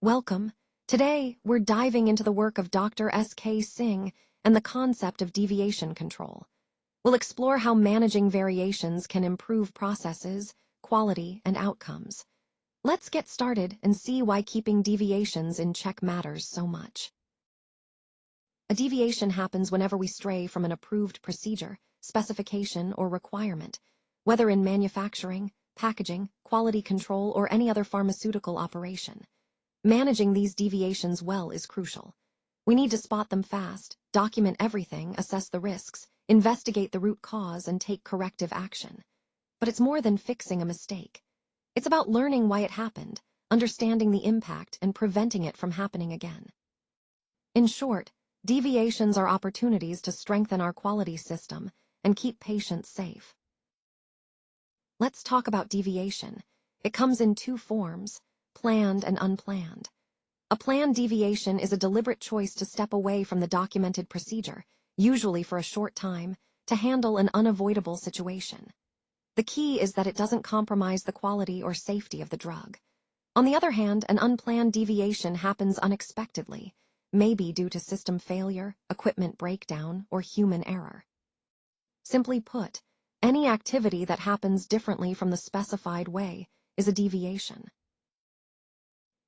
Welcome. Today, we're diving into the work of Dr. S.K. Singh and the concept of deviation control. We'll explore how managing variations can improve processes, quality, and outcomes. Let's get started and see why keeping deviations in check matters so much. A deviation happens whenever we stray from an approved procedure, specification, or requirement, whether in manufacturing, packaging, quality control, or any other pharmaceutical operation. Managing these deviations well is crucial. We need to spot them fast, document everything, assess the risks, investigate the root cause, and take corrective action. But it's more than fixing a mistake. It's about learning why it happened, understanding the impact, and preventing it from happening again. In short, deviations are opportunities to strengthen our quality system and keep patients safe. Let's talk about deviation. It comes in two forms: planned and unplanned. A planned deviation is a deliberate choice to step away from the documented procedure, usually for a short time, to handle an unavoidable situation. The key is that it doesn't compromise the quality or safety of the drug. On the other hand, an unplanned deviation happens unexpectedly, maybe due to system failure, equipment breakdown, or human error. Simply put, any activity that happens differently from the specified way is a deviation.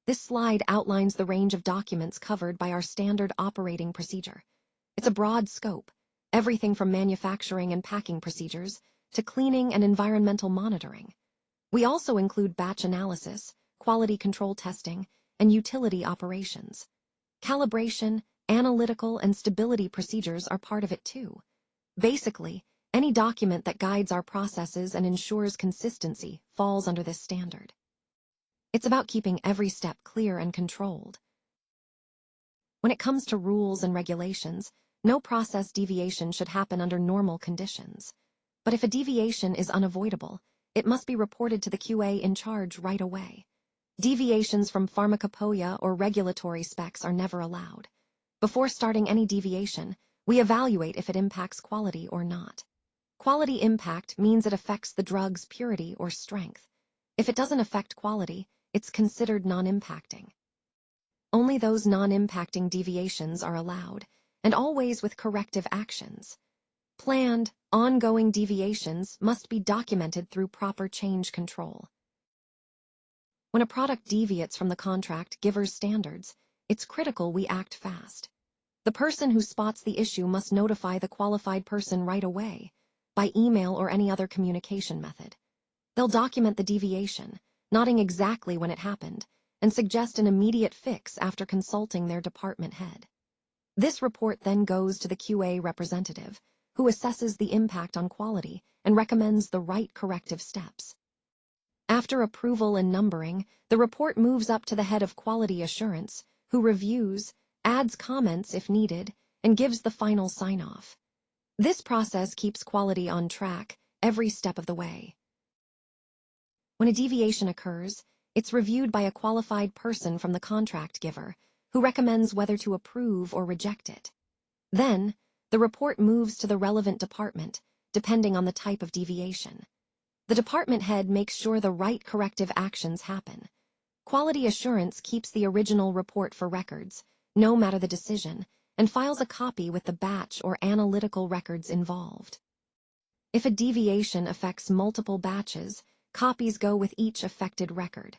This slide outlines the range of documents covered by our standard operating procedure. It's a broad scope, everything from manufacturing and packing procedures to cleaning and environmental monitoring. We also include batch analysis, quality control testing, and utility operations. Calibration, analytical, and stability procedures are part of it too. Basically, any document that guides our processes and ensures consistency falls under this standard. It's about keeping every step clear and controlled. When it comes to rules and regulations, no process deviation should happen under normal conditions. But if a deviation is unavoidable, it must be reported to the QA in charge right away. Deviations from pharmacopoeia or regulatory specs are never allowed. Before starting any deviation, we evaluate if it impacts quality or not. Quality impact means it affects the drug's purity or strength. If it doesn't affect quality, it's considered non-impacting. Only those non-impacting deviations are allowed, and always with corrective actions. Planned, ongoing deviations must be documented through proper change control. When a product deviates from the contract giver's standards, it's critical we act fast. The person who spots the issue must notify the qualified person right away, by email or any other communication method. They'll document the deviation, noting exactly when it happened, and suggest an immediate fix after consulting their department head. This report then goes to the QA representative, who assesses the impact on quality and recommends the right corrective steps. After approval and numbering, the report moves up to the head of quality assurance, who reviews, adds comments if needed, and gives the final sign-off. This process keeps quality on track every step of the way. When a deviation occurs, it's reviewed by a qualified person from the contract giver, who recommends whether to approve or reject it. Then, the report moves to the relevant department, depending on the type of deviation. The department head makes sure the right corrective actions happen. Quality assurance keeps the original report for records, no matter the decision, and files a copy with the batch or analytical records involved. If a deviation affects multiple batches, copies go with each affected record.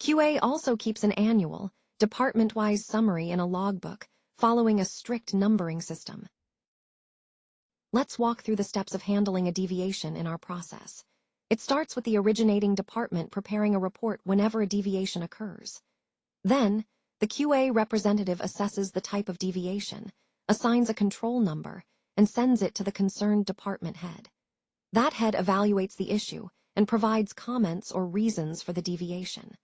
QA also keeps an annual, department-wise summary in a logbook, following a strict numbering system. Let's walk through the steps of handling a deviation in our process. It starts with the originating department preparing a report whenever a deviation occurs. Then, the QA representative assesses the type of deviation, assigns a control number, and sends it to the concerned department head. That head evaluates the issue and provides comments or reasons for the deviation.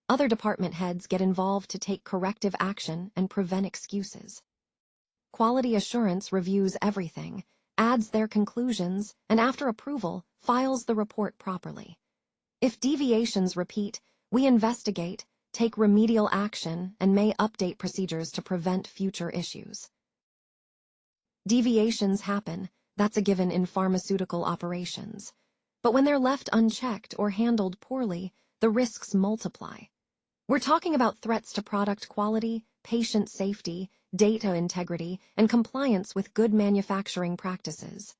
Other department heads get involved to take corrective action and prevent excuses. Quality assurance reviews everything, adds their conclusions, and after approval, files the report properly. If deviations repeat, we investigate, take remedial action, and may update procedures to prevent future issues. Deviations happen, that's a given in pharmaceutical operations. But when they're left unchecked or handled poorly, the risks multiply. We're talking about threats to product quality, patient safety, data integrity, and compliance with good manufacturing practices.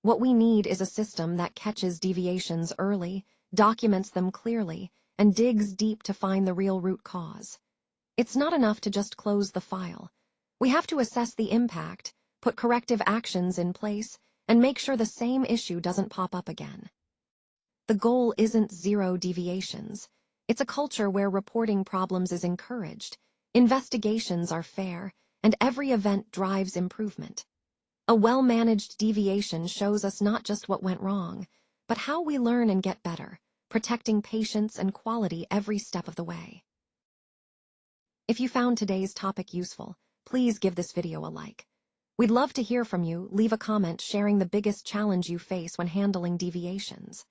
What we need is a system that catches deviations early, documents them clearly, and digs deep to find the real root cause. It's not enough to just close the file. We have to assess the impact, put corrective actions in place, and make sure the same issue doesn't pop up again. The goal isn't zero deviations. It's a culture where reporting problems is encouraged, investigations are fair, and every event drives improvement. A well-managed deviation shows us not just what went wrong, but how we learn and get better, protecting patients and quality every step of the way. If you found today's topic useful, please give this video a like. We'd love to hear from you. Leave a comment sharing the biggest challenge you face when handling deviations.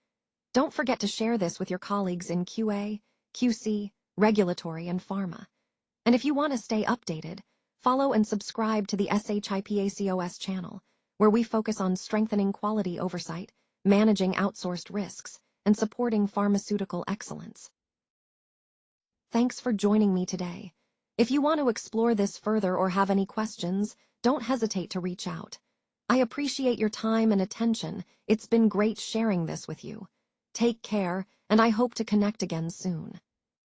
Don't forget to share this with your colleagues in QA, QC, regulatory, and pharma. And if you want to stay updated, follow and subscribe to the Siphacos channel, where we focus on strengthening quality oversight, managing outsourced risks, and supporting pharmaceutical excellence. Thanks for joining me today. If you want to explore this further or have any questions, don't hesitate to reach out. I appreciate your time and attention. It's been great sharing this with you. Take care, and I hope to connect again soon.